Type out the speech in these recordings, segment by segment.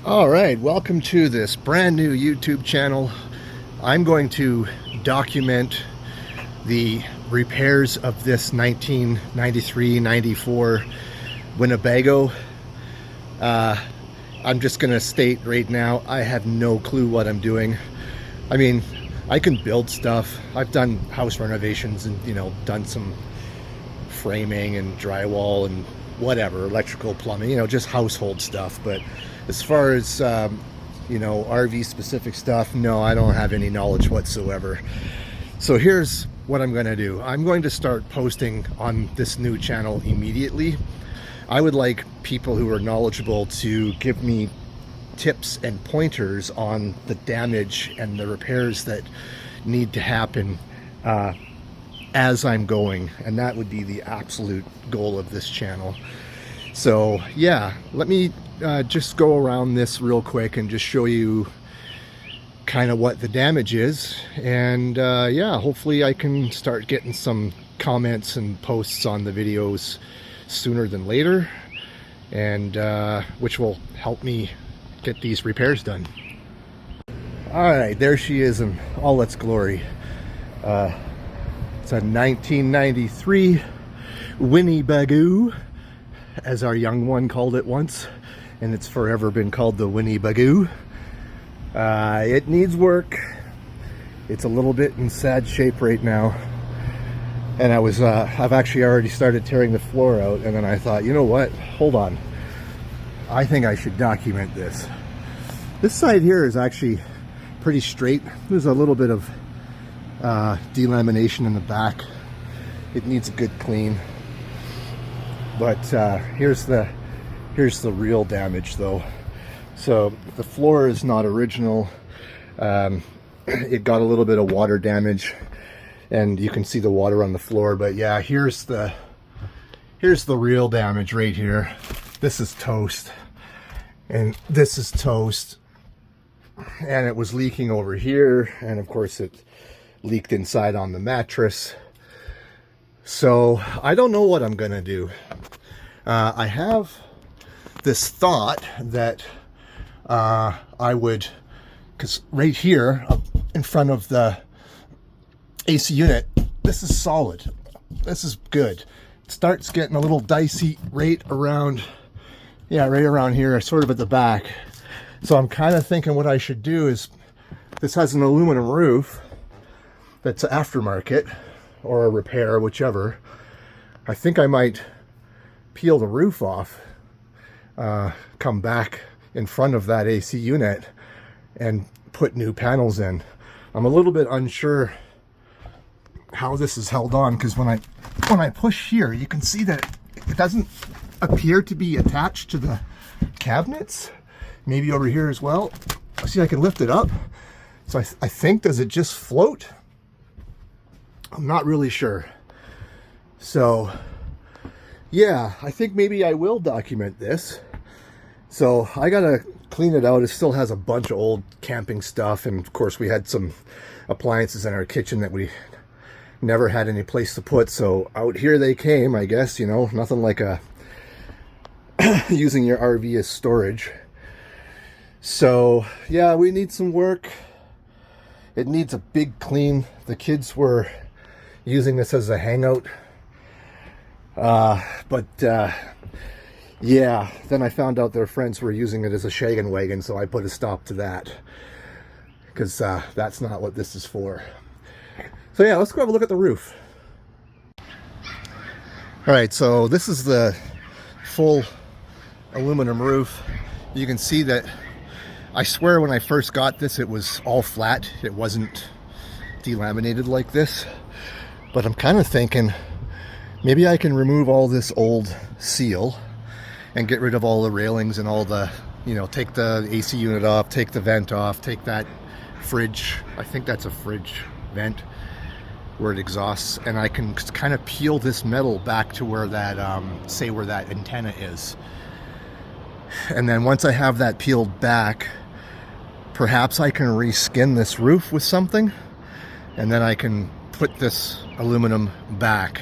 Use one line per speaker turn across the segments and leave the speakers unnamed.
All right, welcome to this brand new YouTube channel. I'm going to document the repairs of this 1993-94 Winnebago. I'm just going to state right now, I have no clue what I'm doing. I mean, I can build stuff. I've done house renovations and, done some framing and drywall and whatever, electrical, plumbing, just household stuff. But as far as, RV specific stuff, no, I don't have any knowledge whatsoever. So here's what I'm going to do. I'm going to start posting on this new channel immediately. I would like people who are knowledgeable to give me tips and pointers on the damage and the repairs that need to happen as I'm going, and that would be the absolute goal of this channel. So yeah, let me just go around this real quick and just show you kind of what the damage is, and yeah, hopefully I can start getting some comments and posts on the videos sooner than later, and which will help me get these repairs done. All right, there she is in all its glory. It's a 1993 Winnebago, as our young one called it once, and it's forever been called the Winnebago. It needs work. It's a little bit in sad shape right now, and I've actually already started tearing the floor out, and then I thought, you know what, hold on, I think I should document this. This side here is actually pretty straight. There's a little bit of delamination in the back. It needs a good clean. But here's the real damage though. So the floor is not original. It got a little bit of water damage, and you can see the water on the floor. But yeah, here's the real damage right here. This is toast, and this is toast, and it was leaking over here, and of course it leaked inside on the mattress. So I don't know what I'm gonna do. I have this thought that I would, because right here up in front of the AC unit, this is solid, this is good. It starts getting a little dicey right around here, sort of at the back. So I'm kind of thinking what I should do is, this has an aluminum roof that's aftermarket or a repair, whichever. I think I might peel the roof off, come back in front of that AC unit and put new panels in. I'm a little bit unsure how this is held on, because when I push here, you can see that it doesn't appear to be attached to the cabinets. Maybe over here as well. See, I can lift it up. So I think, does it just float? I'm not really sure. So yeah, I think maybe I will document this. So I gotta clean it out. It still has a bunch of old camping stuff, and of course we had some appliances in our kitchen that we never had any place to put, so out here they came, I guess. Nothing like using your RV as storage. So yeah, we need some work. It needs a big clean. The kids were using this as a hangout, yeah, then I found out their friends were using it as a shaggin' wagon, so I put a stop to that, because that's not what this is for. So yeah, let's go have a look at the roof. All right, so this is the full aluminum roof. You can see that, I swear when I first got this it was all flat. It wasn't delaminated like this. But I'm kind of thinking maybe I can remove all this old seal and get rid of all the railings and all the, take the AC unit off, take the vent off, take that fridge, I think that's a fridge vent where it exhausts, and I can kind of peel this metal back to where that, say where that antenna is. And then once I have that peeled back, perhaps I can reskin this roof with something, and then I can put this aluminum back.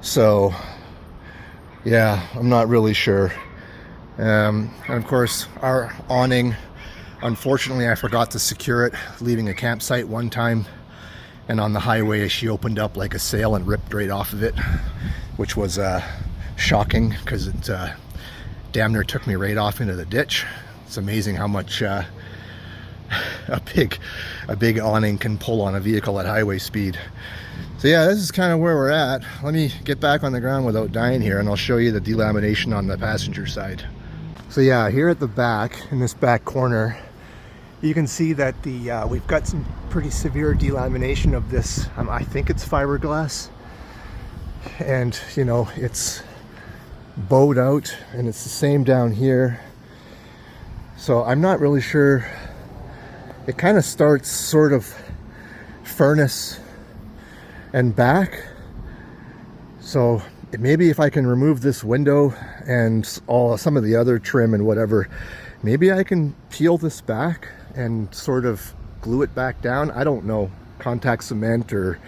So yeah, I'm not really sure. And of course, our awning, unfortunately, I forgot to secure it, leaving a campsite one time. And on the highway, she opened up like a sail and ripped right off of it, which was shocking because it damn near took me right off into the ditch. It's amazing how much a big awning can pull on a vehicle at highway speed. So yeah, this is kind of where we're at. Let me get back on the ground without dying here, and I'll show you the delamination on the passenger side. So yeah, here at the back, in this back corner, you can see that the we've got some pretty severe delamination of this. I think it's fiberglass, and you know, it's bowed out, and it's the same down here. So I'm not really sure. It kind of starts sort of furnace and back. So maybe if I can remove this window and some of the other trim and whatever, maybe I can peel this back and sort of glue it back down. I don't know, contact cement or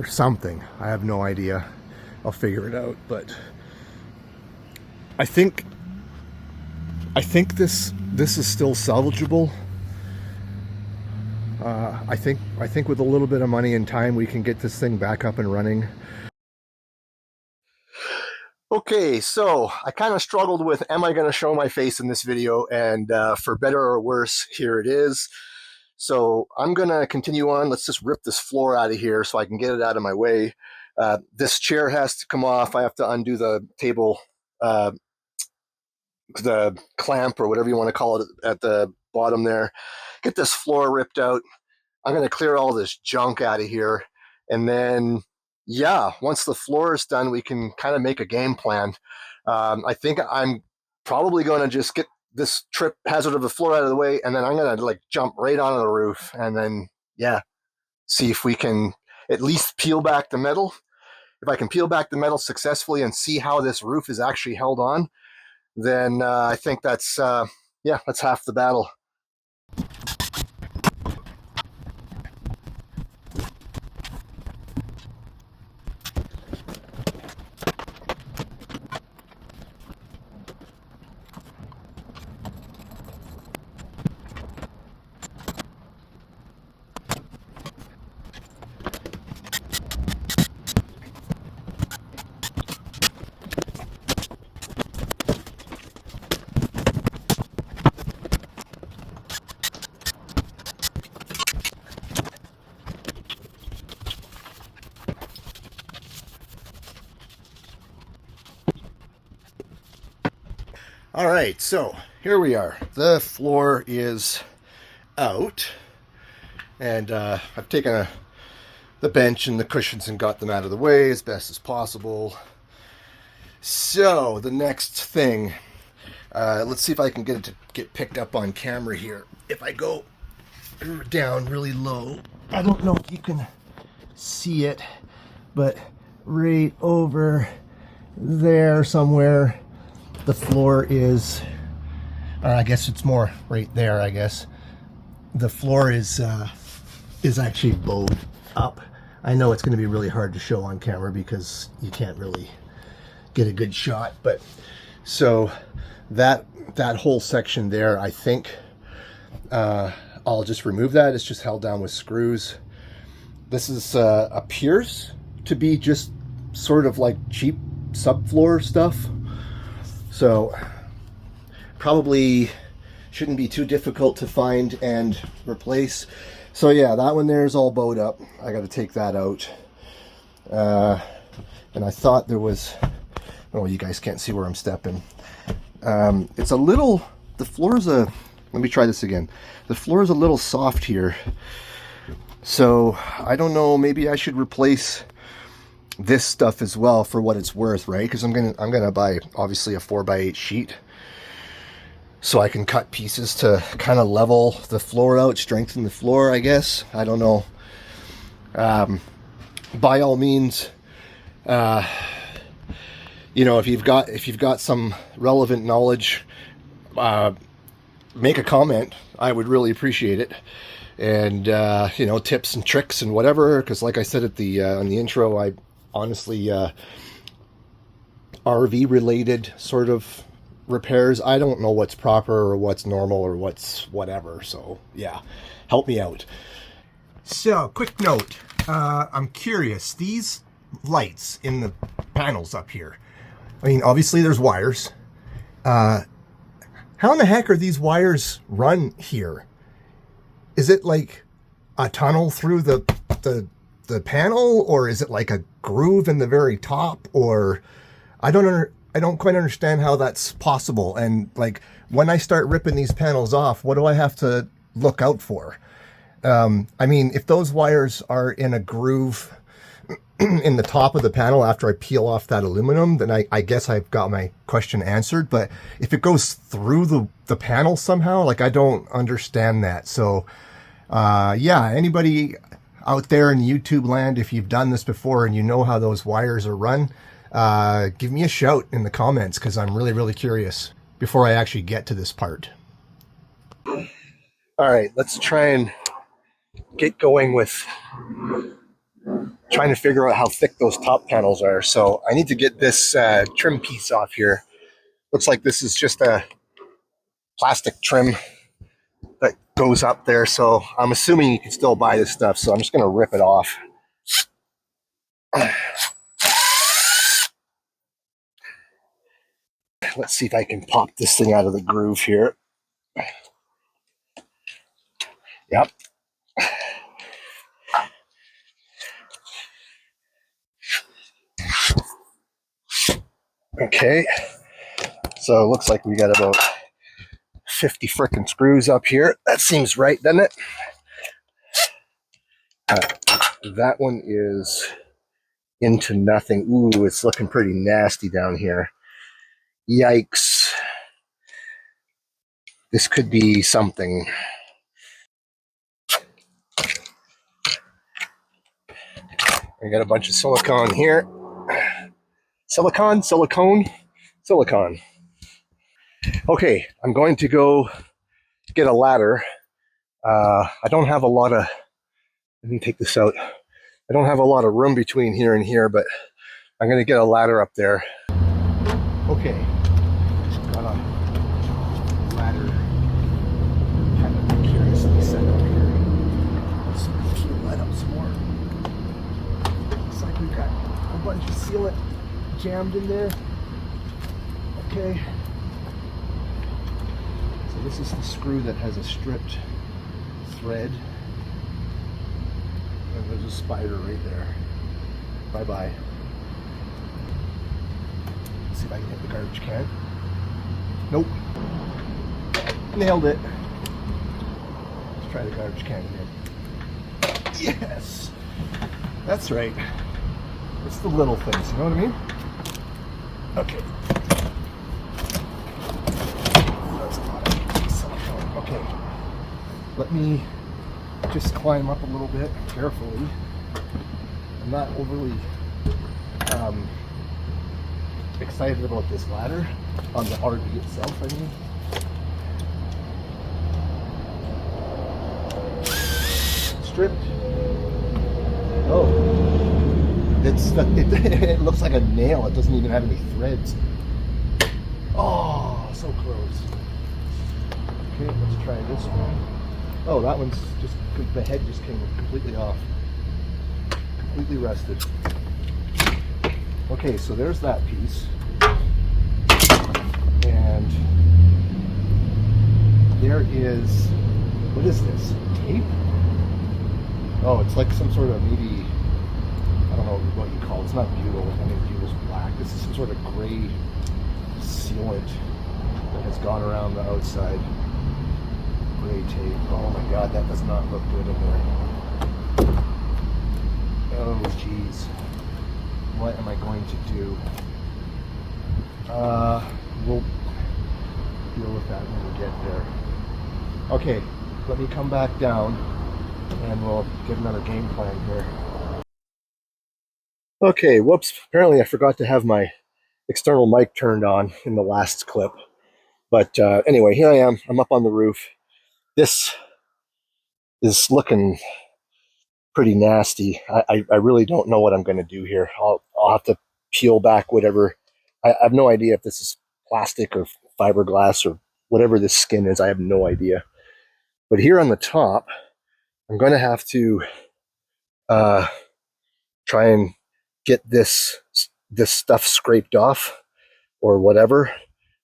something. I have no idea. I'll figure it out. But I think this is still salvageable. I think with a little bit of money and time, we can get this thing back up and running. Okay, so I kind of struggled with, am I going to show my face in this video? And for better or worse, here it is. So I'm going to continue on. Let's just rip this floor out of here so I can get it out of my way. This chair has to come off. I have to undo the table, the clamp or whatever you want to call it at the bottom there. Get this floor ripped out. I'm going to clear all this junk out of here. And then, yeah, once the floor is done, we can kind of make a game plan. I think I'm probably going to just get this trip hazard of the floor out of the way, and then I'm going to like jump right onto the roof and then, yeah, see if we can at least peel back the metal. If I can peel back the metal successfully and see how this roof is actually held on, then I think that's, yeah, that's half the battle. All right, so here we are. The floor is out, and I've taken the bench and the cushions and got them out of the way as best as possible. So the next thing, let's see if I can get it to get picked up on camera here. If I go down really low, I don't know if you can see it, but right over there somewhere, the floor is, or I guess it's more right there, I guess. The floor is actually bowed up. I know it's going to be really hard to show on camera because you can't really get a good shot, but so that whole section there, I think I'll just remove that. It's just held down with screws. This is appears to be just sort of like cheap subfloor stuff. So probably shouldn't be too difficult to find and replace. So yeah, that one there is all bowed up. I got to take that out. And I thought there was, oh, you guys can't see where I'm stepping. It's a little, the floor is let me try this again. The floor is a little soft here. So I don't know, maybe I should replace this stuff as well for what it's worth, right? Because I'm gonna buy obviously a 4x8 sheet, so I can cut pieces to kind of level the floor out, strengthen the floor, I guess. I don't know. By all means, you know, if you've got some relevant knowledge, make a comment. I would really appreciate it. And you know, tips and tricks and whatever, because like I said at the on the intro, I honestly RV related sort of repairs. I don't know what's proper or what's normal or what's whatever. So yeah, help me out. So quick note, I'm curious, these lights in the panels up here, I mean, obviously there's wires. How in the heck are these wires run here? Is it like a tunnel through the panel, or is it like a groove in the very top? Or I don't quite understand how that's possible. And like when I start ripping these panels off, what do I have to look out for? I mean, if those wires are in a groove in the top of the panel after I peel off that aluminum, then I guess I've got my question answered. But if it goes through the panel somehow, like I don't understand that. So yeah, anybody out there in YouTube land, if you've done this before and you know how those wires are run, give me a shout in the comments, because I'm really, really curious before I actually get to this part. All right, let's try and get going with trying to figure out how thick those top panels are. So I need to get this trim piece off here. Looks like this is just a plastic trim that goes up there. So I'm assuming you can still buy this stuff. So I'm just going to rip it off. Let's see if I can pop this thing out of the groove here. Yep. Okay. So it looks like we got about 50 frickin' screws up here. That seems right, doesn't it? That one is into nothing. Ooh, it's looking pretty nasty down here. Yikes. This could be something. I got a bunch of silicone here. Silicone. Okay, I'm going to go get a ladder. I don't have a lot of, let me take this out. I don't have a lot of room between here and here, but I'm going to get a ladder up there. Okay, got a ladder kind of curiously set up here. Let's light up some more. Looks like we've got a bunch of sealant jammed in there. Okay. So this is the screw that has a stripped thread. And there's a spider right there. Bye-bye. See if I can hit the garbage can. Nope. Nailed it. Let's try the garbage can again. Yes! That's right. It's the little things, you know what I mean? Okay. That's a lot of silicone. Okay. Let me just climb up a little bit carefully. I'm not overly excited about this ladder on the RV itself, I mean. Stripped. Oh. It looks like a nail. It doesn't even have any threads. Oh, so close. Okay, let's try this one. Oh, that one's just, the head just came completely off. Completely rusted. Okay, so there's that piece. And there is, what is this? Tape? Oh, it's like some sort of maybe, I don't know what you call it. It's not butyl. I think butyl's black. This is some sort of gray sealant that has gone around the outside. Gray tape. Oh my god, that does not look good in there. Oh jeez. What am I going to do? We'll deal with that when we get there. Okay, let me come back down and we'll get another game plan here. Okay, whoops. Apparently I forgot to have my external mic turned on in the last clip. But anyway, here I am. I'm up on the roof. This is looking pretty nasty. I really don't know what I'm going to do here. I'll have to peel back whatever. I have no idea if this is plastic or fiberglass or whatever this skin is. I have no idea. But here on the top, I'm going to have to try and get this stuff scraped off or whatever.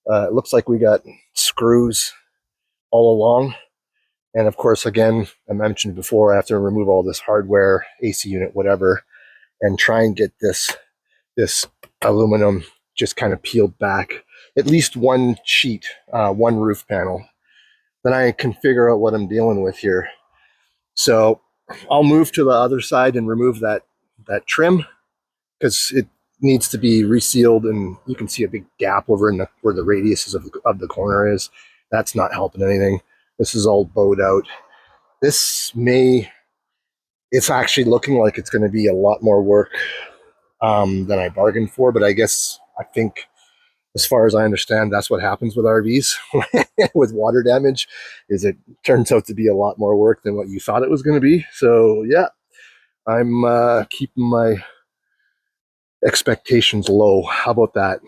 It looks like we got screws all along. And of course, again, I mentioned before, I have to remove all this hardware, AC unit, whatever, and try and get this aluminum just kind of peeled back. At least one sheet, one roof panel. Then I can figure out what I'm dealing with here. So I'll move to the other side and remove that trim, because it needs to be resealed, and you can see a big gap over in where the radius of the corner is. That's not helping anything. This is all bowed out. It's actually looking like it's going to be a lot more work than I bargained for, but I think, as far as I understand, that's what happens with RVs with water damage, is it turns out to be a lot more work than what you thought it was going to be. So yeah, I'm keeping my expectations low. How about that?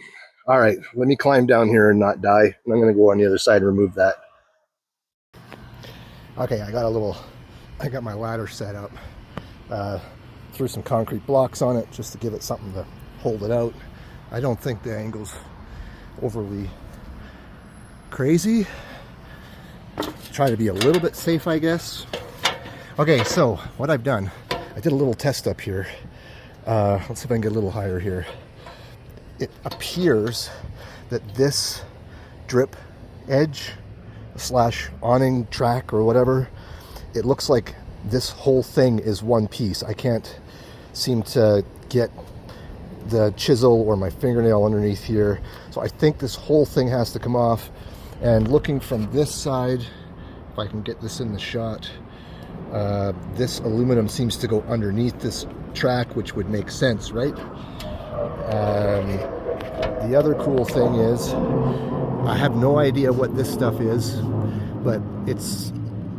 All right, let me climb down here and not die. And I'm going to go on the other side and remove that. Okay, I got my ladder set up. Threw some concrete blocks on it just to give it something to hold it out. I don't think the angle's overly crazy. Try to be a little bit safe, I guess. Okay, so what I've done, I did a little test up here. Let's see if I can get a little higher here. It appears that this drip edge / awning track or whatever, it looks like this whole thing is one piece. I can't seem to get the chisel or my fingernail underneath here. So I think this whole thing has to come off. And looking from this side, if I can get this in the shot, this aluminum seems to go underneath this track, which would make sense, right? The other cool thing is, I have no idea what this stuff is, but it's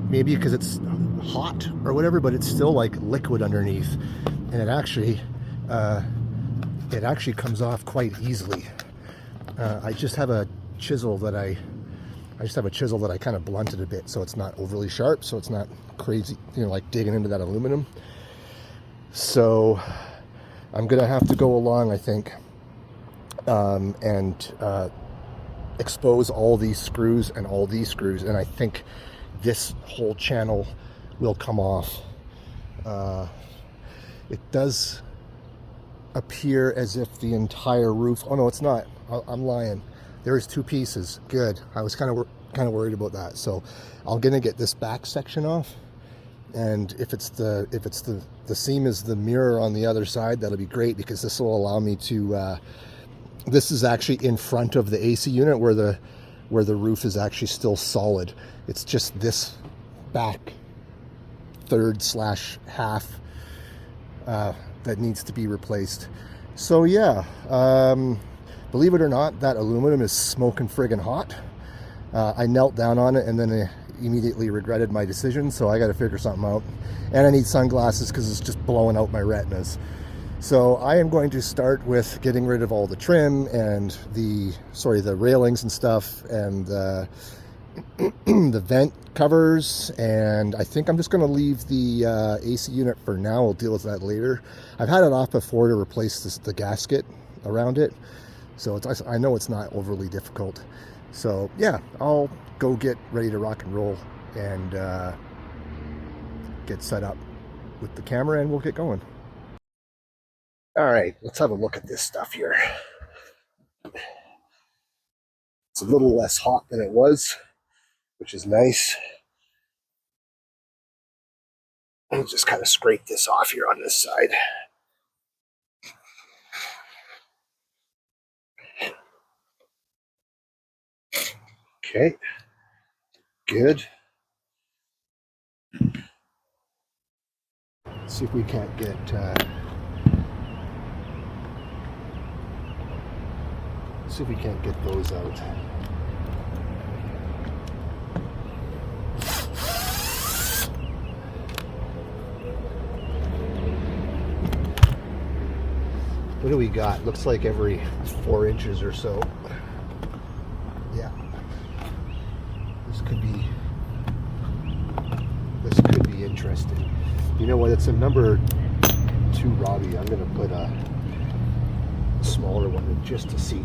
maybe because it's hot or whatever, but it's still like liquid underneath, and it actually comes off quite easily. I just have a chisel that I kind of blunted a bit, so it's not overly sharp, so it's not crazy, like digging into that aluminum. So I'm gonna have to go along, I think, and expose all these screws and all these screws, and I think this whole channel will come off. It does appear as if the entire roof, oh no, it's not, I'm lying. There's two pieces. Good. I was kind of worried about that. So I'm gonna get this back section off, and if the seam is the mirror on the other side, that'll be great, because this will allow me to. This is actually in front of the AC unit where the roof is actually still solid. It's just this back third / half that needs to be replaced. So yeah. Believe it or not, that aluminum is smoking friggin' hot. I knelt down on it and then immediately regretted my decision, so I got to figure something out. And I need sunglasses because it's just blowing out my retinas. So I am going to start with getting rid of all the trim and the railings and stuff, and the vent covers, and I think I'm just going to leave the AC unit for now. We'll deal with that later. I've had it off before to replace the gasket around it. So I know it's not overly difficult. So yeah, I'll go get ready to rock and roll and get set up with the camera, and we'll get going. All right, let's have a look at this stuff here. It's a little less hot than it was, which is nice. I'll just kind of scrape this off here on this side. Okay, good. Let's see if we can't get those out. What do we got? Looks like every 4 inches or so. Yeah. interested. You know what? It's a number 2 Robbie. I'm gonna put a smaller one in just to see.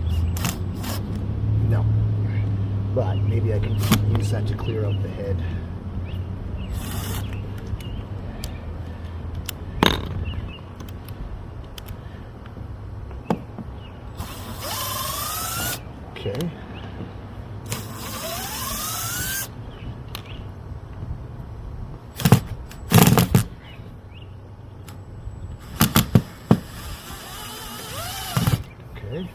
No, but maybe I can use that to clear out the head. Okay. Okay.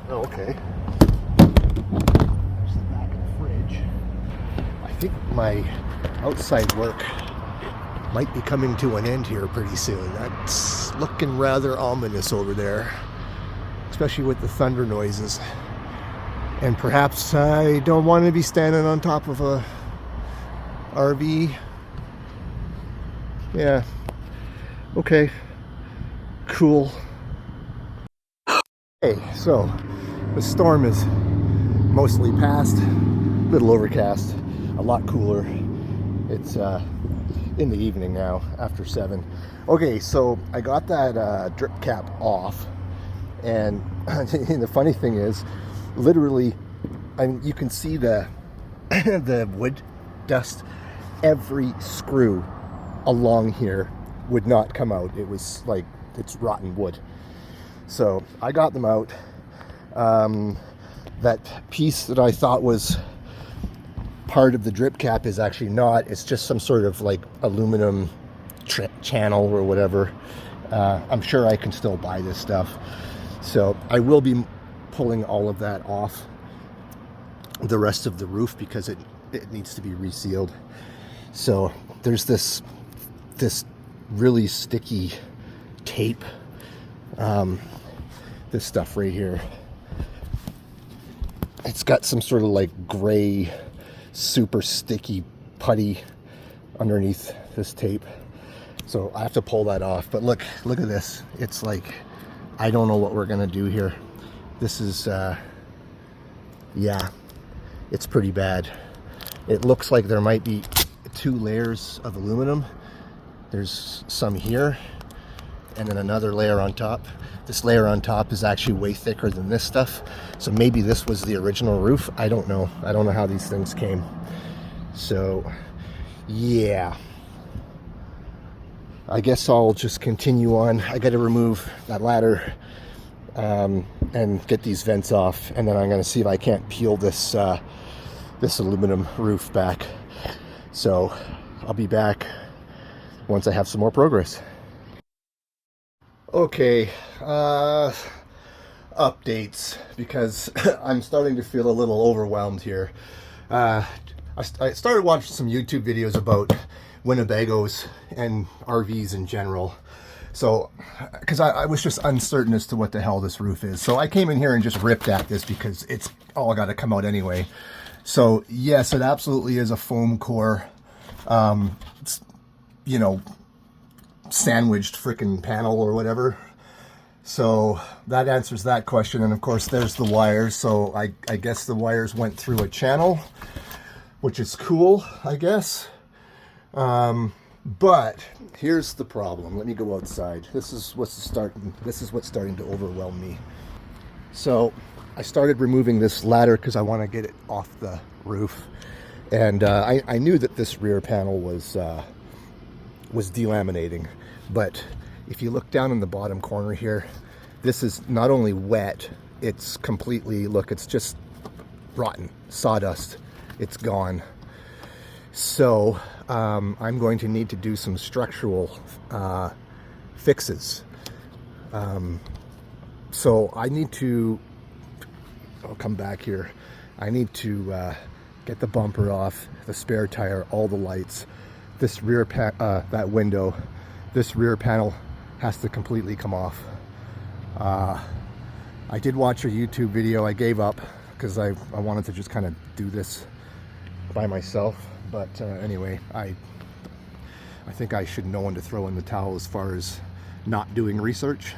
Oh, okay. There's the back of the fridge. I think my outside work might be coming to an end here pretty soon. That's looking rather ominous over there, especially with the thunder noises. And perhaps I don't want to be standing on top of a RV. Yeah. Okay. Cool. Hey, so the storm is mostly past, a little overcast, a lot cooler. It's in the evening now, after 7. Okay, so I got that drip cap off, and the funny thing is, literally, you can see the the wood dust. Every screw along here would not come out. It was like, it's rotten wood. So I got them out. That piece that I thought was part of the drip cap is actually not. It's just some sort of like aluminum channel or whatever. I'm sure I can still buy this stuff. So I will be pulling all of that off the rest of the roof because it needs to be resealed. So there's this really sticky tape, this stuff right here. It's got some sort of like gray, super sticky putty underneath this tape. So I have to pull that off. But look at this. It's like, I don't know what we're gonna do here. This is, yeah, it's pretty bad. It looks like there might be 2 layers of aluminum. There's some here, and then another layer on top. This layer on top is actually way thicker than this stuff. So maybe this was the original roof. I don't know. I don't know how these things came. So, yeah. I guess I'll just continue on. I got to remove that ladder and get these vents off, and then I'm going to see if I can't peel this this aluminum roof back. So I'll be back once I have some more progress. Okay, updates, because I'm starting to feel a little overwhelmed here. I started watching some YouTube videos about Winnebagos and RVs in general. So, because I was just uncertain as to what the hell this roof is. So I came in here and just ripped at this because it's all got to come out anyway. So yes, it absolutely is a foam core, you know, sandwiched frickin' panel or whatever. So that answers that question. And of course there's the wires. So I guess the wires went through a channel, which is cool, I guess. But here's the problem. Let me go outside. This is what's starting to overwhelm me. So I started removing this ladder because I want to get it off the roof. And I knew that this rear panel was delaminating. But if you look down in the bottom corner here, this is not only wet, it's completely, look, it's just rotten, sawdust. It's gone. So I'm going to need to do some structural fixes. So I need to, I'll come back here. I need to get the bumper off, the spare tire, all the lights, this rear that window, this rear panel has to completely come off. I did watch a YouTube video. I gave up because I wanted to just kind of do this by myself. But anyway, I think I should know when to throw in the towel as far as not doing research.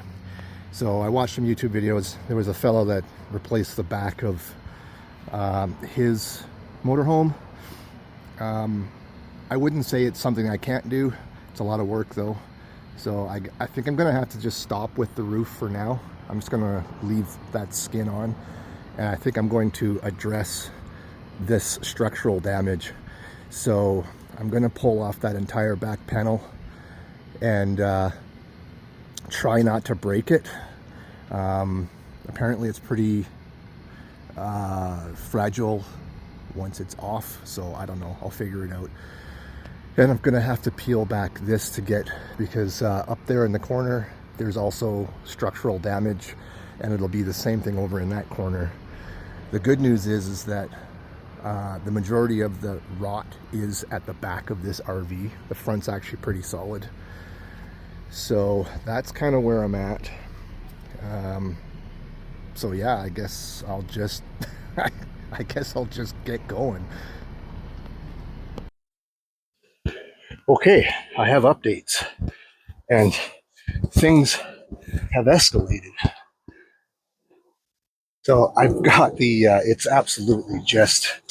So I watched some YouTube videos. There was a fellow that replaced the back of his motorhome. I wouldn't say it's something I can't do. It's a lot of work though. So I think I'm gonna have to just stop with the roof for now. I'm just gonna leave that skin on. And I think I'm going to address this structural damage. So I'm gonna pull off that entire back panel and try not to break it. Apparently it's pretty fragile once it's off, so I don't know, I'll figure it out. And I'm gonna have to peel back this to get, because up there in the corner there's also structural damage, and it'll be the same thing over in that corner. The good news is that the majority of the rot is at the back of this RV. The front's actually pretty solid. So that's kind of where I'm at. So yeah, I guess I'll just I guess I'll just get going. Okay, I have updates, and things have escalated. So I've got the it's absolutely just,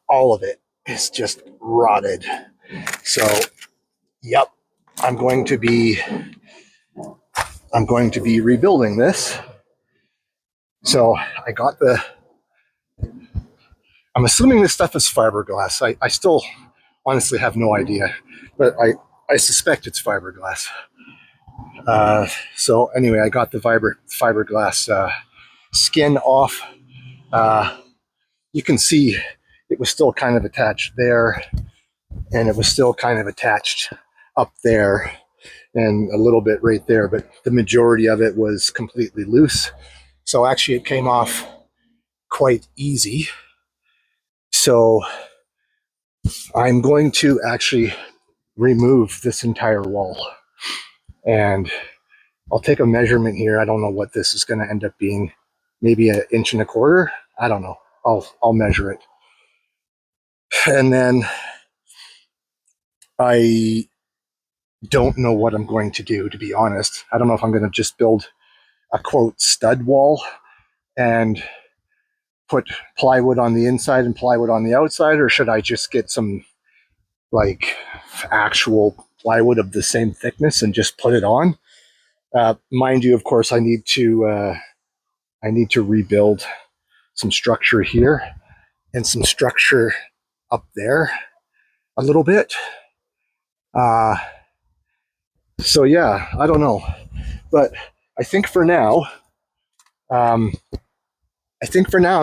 all of it is just rotted. So yep, I'm going to be rebuilding this. So I got I'm assuming this stuff is fiberglass. I still honestly have no idea, but I suspect it's fiberglass. So anyway, I got the fiberglass skin off. You can see it was still kind of attached there, and it was still kind of attached up there, and a little bit right there, but the majority of it was completely loose. So actually it came off quite easy. So I'm going to actually remove this entire wall, and I'll take a measurement here. I don't know what this is going to end up being. Maybe 1.25 inches. I don't know. I'll measure it. And then I don't know what I'm going to do, to be honest. I don't know if I'm going to just build a quote stud wall and put plywood on the inside and plywood on the outside, or should I just get some like actual plywood of the same thickness and just put it on? Mind you, of course, I need to rebuild some structure here and some structure up there a little bit. So yeah, I don't know, but I think for now, I'm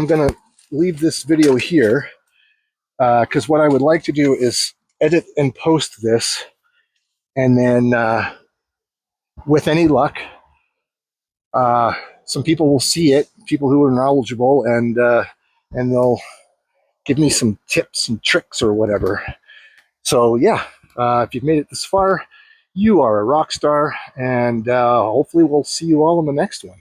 gonna leave this video here, because what I would like to do is edit and post this, and then with any luck, some people will see it, people who are knowledgeable, and they'll give me some tips and tricks or whatever. So yeah, if you've made it this far, you are a rock star, and hopefully we'll see you all in the next one.